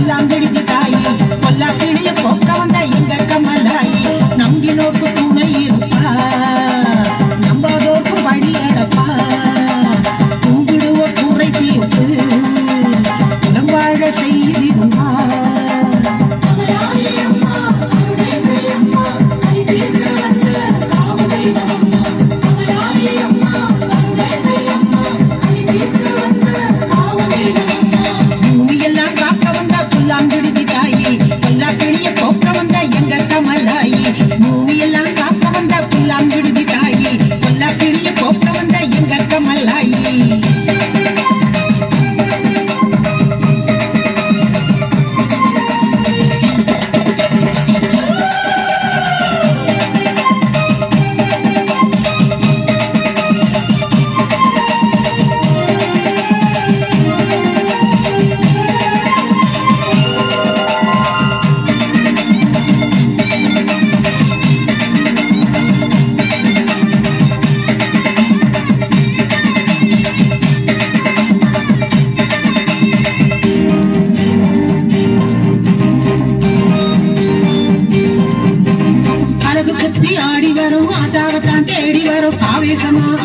புல்லாங்குழி தாயி கொல்லா கிளிய போக்க வந்த எங்க கமலாயி நம்பினோக்கு துணை இருப்பா நம்பாதோர்க்கு வழி அடப்பா கும்பிடுவ கூரை தீர்த்து இளம் வாழ செய்திடுமா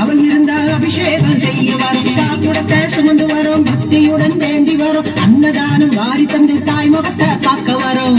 அவன் இருந்தால் அபிஷேகம் செய்ய வரும் காப்புடத்தை சுமந்து வரும் பக்தியுடன் வேண்டி வரும் அன்னதானம் வாரி தந்து தாய் முகத்தை பார்க்க வரும்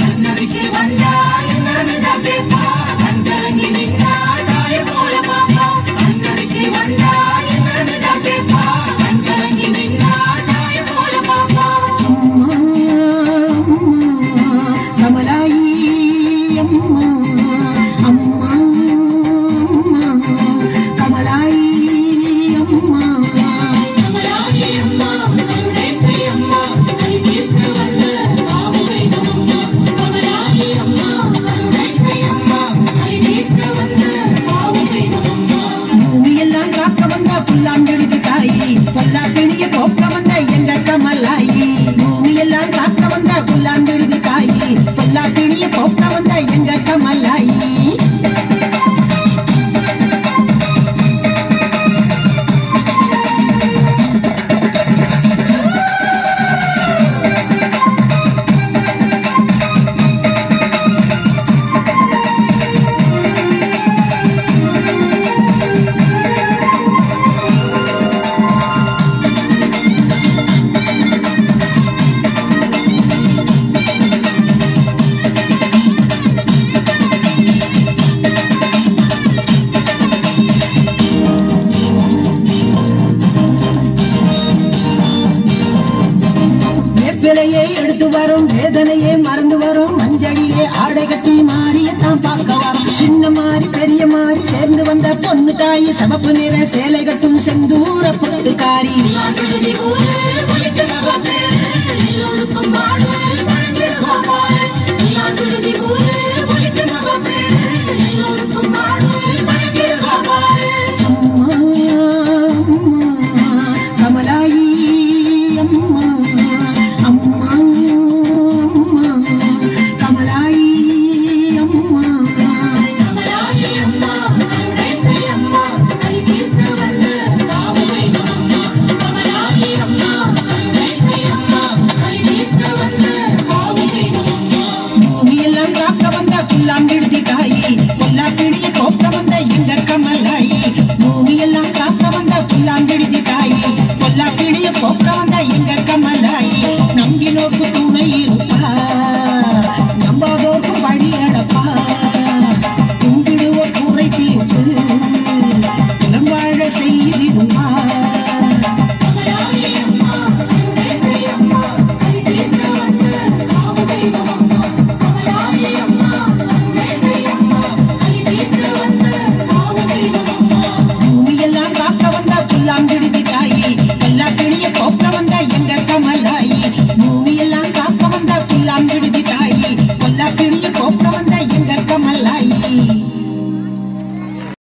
எடுத்து வரும் வேதனையே மறந்து வரும் மஞ்சளிலே ஆடை கட்டி மாறியத்தான் பார்க்க வரும் சின்ன மாறி பெரிய மாறி சேர்ந்து வந்த பொண்ணு தாயி சமப்பு நிற சேலை கட்டும் செந்தூர பொட்டுக்காரி நம்பினோக்கு துணை இருப்பா நம்பாதோர்க்கு வழி அடப்பா கும்பிடுவ கூரை தீர்த்து இளம் வாழ செய்திடுமா பூமியெல்லாம் காக்க வந்த புல்லாங்குழி தாயி எல்லா கிளிய போக்க வந்த எங்க கமலாயி பூமியெல்லாம் காக்க வந்த புல்லாங்குழி தாயி எல்லா கிளிய போக்க வந்த எங்க கமலாயி